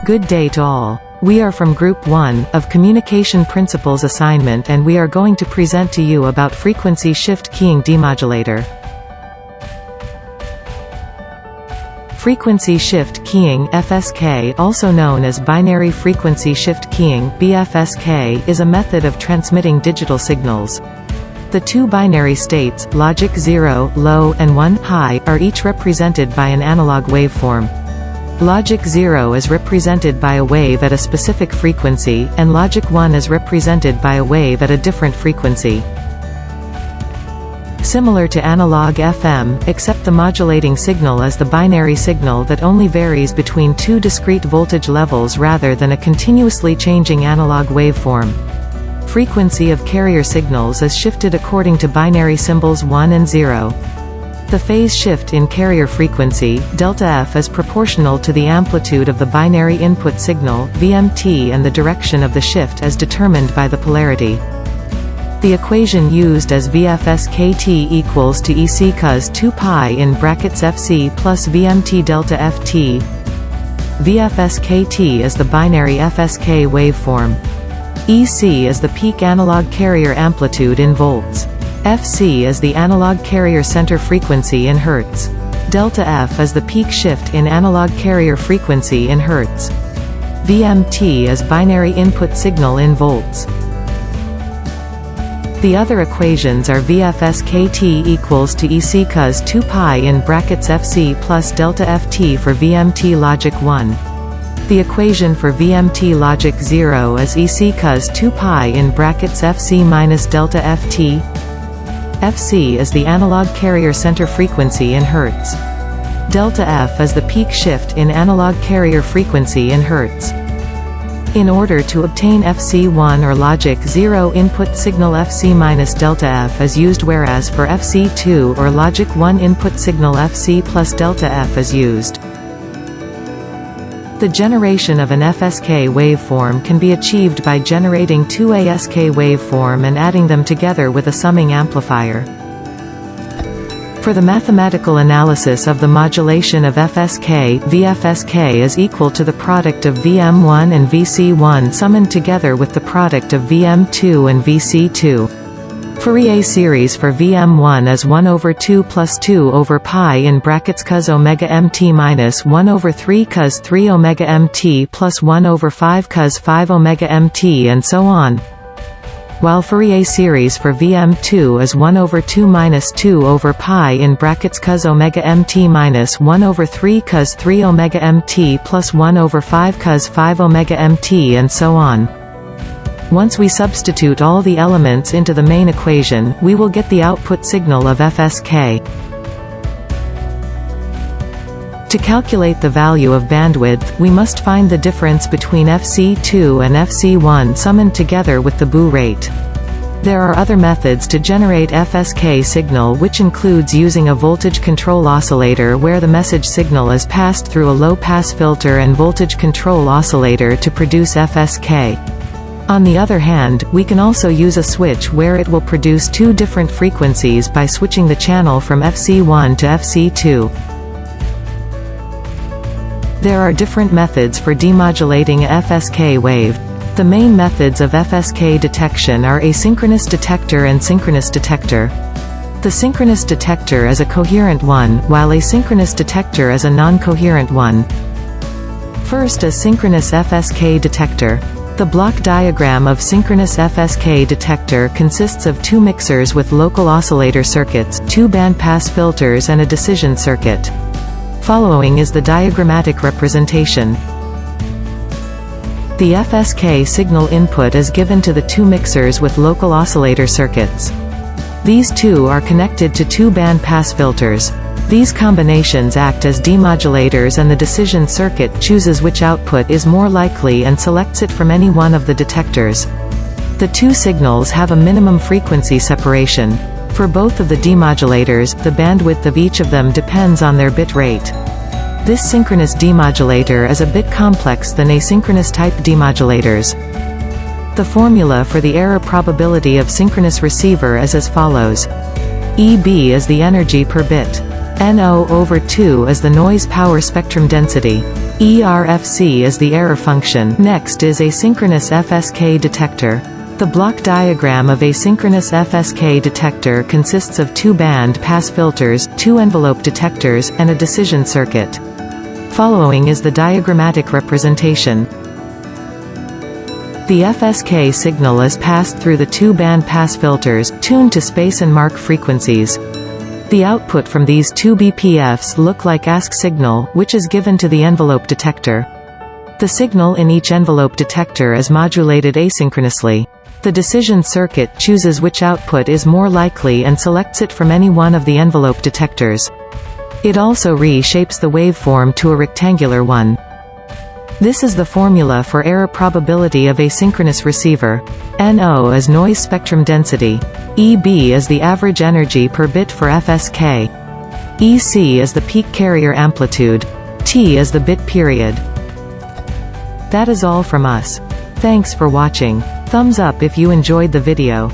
Good day to all. We are from Group 1, of Communication Principles Assignment, and we are going to present to you about Frequency Shift Keying Demodulator. Frequency Shift Keying (FSK), also known as Binary Frequency Shift Keying (BFSK), is a method of transmitting digital signals. The two binary states, logic 0, low, and 1, high, are each represented by an analog waveform. Logic 0 is represented by a wave at a specific frequency, and logic 1 is represented by a wave at a different frequency. Similar to analog FM, except the modulating signal is the binary signal that only varies between two discrete voltage levels rather than a continuously changing analog waveform. Frequency of carrier signals is shifted according to binary symbols 1 and 0. The phase shift in carrier frequency, delta F, is proportional to the amplitude of the binary input signal, VMT, and the direction of the shift as determined by the polarity. The equation used as VFSKT equals to EC cos 2 pi in brackets FC plus VMT delta FT. VFSKT is the binary FSK waveform. EC is the peak analog carrier amplitude in volts. FC is the analog carrier center frequency in Hertz. Delta F is the peak shift in analog carrier frequency in Hertz. VMT is binary input signal in volts. The other equations are VFSKT equals to EC cos 2 pi in brackets FC plus delta FT for VMT logic 1. The equation for VMT logic 0 is EC cos 2 pi in brackets FC minus delta FT. FC is the analog carrier center frequency in Hertz. Delta F is the peak shift in analog carrier frequency in Hertz. In order to obtain FC1 or logic 0 input signal, FC minus delta F is used, whereas for FC2 or logic 1 input signal, FC plus delta F is used. The generation of an FSK waveform can be achieved by generating two ASK waveform and adding them together with a summing amplifier. For the mathematical analysis of the modulation of FSK, VFSK is equal to the product of VM1 and VC1 summed together with the product of VM2 and VC2. Fourier series for VM1 is 1 over 2 plus 2 over pi in brackets cos omega mt minus 1 over 3 cos 3 omega mt plus 1 over 5 cos 5 omega mt, and so on. While Fourier series for VM2 is 1 over 2 minus 2 over pi in brackets cos omega mt minus 1 over 3 cos 3 omega mt plus 1 over 5 cos 5 omega mt, and so on. Once we substitute all the elements into the main equation, we will get the output signal of FSK. To calculate the value of bandwidth, we must find the difference between FC2 and FC1 summed together with the Boo rate. There are other methods to generate FSK signal, which includes using a voltage control oscillator where the message signal is passed through a low-pass filter and voltage control oscillator to produce FSK. On the other hand, we can also use a switch where it will produce two different frequencies by switching the channel from FC1 to FC2. There are different methods for demodulating a FSK wave. The main methods of FSK detection are asynchronous detector and synchronous detector. The synchronous detector is a coherent one, while asynchronous detector is a non-coherent one. First is synchronous FSK detector. The block diagram of synchronous FSK detector consists of two mixers with local oscillator circuits, two bandpass filters, and a decision circuit. Following is the diagrammatic representation. The FSK signal input is given to the two mixers with local oscillator circuits. These two are connected to two bandpass filters. These combinations act as demodulators, and the decision circuit chooses which output is more likely and selects it from any one of the detectors. The two signals have a minimum frequency separation. For both of the demodulators, the bandwidth of each of them depends on their bit rate. This synchronous demodulator is a bit complex than asynchronous type demodulators. The formula for the error probability of synchronous receiver is as follows. EB is the energy per bit. NO over 2 is the noise power spectrum density. ERFC is the error function. Next is asynchronous FSK detector. The block diagram of asynchronous FSK detector consists of 2 band pass filters, 2 envelope detectors, and a decision circuit. Following is the diagrammatic representation. The FSK signal is passed through the 2 band pass filters, tuned to space and mark frequencies. The output from these 2 BPFs look like ask signal, which is given to the envelope detector. The signal in each envelope detector is modulated asynchronously. The decision circuit chooses which output is more likely and selects it from any one of the envelope detectors. It also reshapes the waveform to a rectangular one. This is the formula for error probability of asynchronous receiver. NO is noise spectrum density. EB is the average energy per bit for FSK. EC is the peak carrier amplitude. T is the bit period. That is all from us. Thanks for watching. Thumbs up if you enjoyed the video.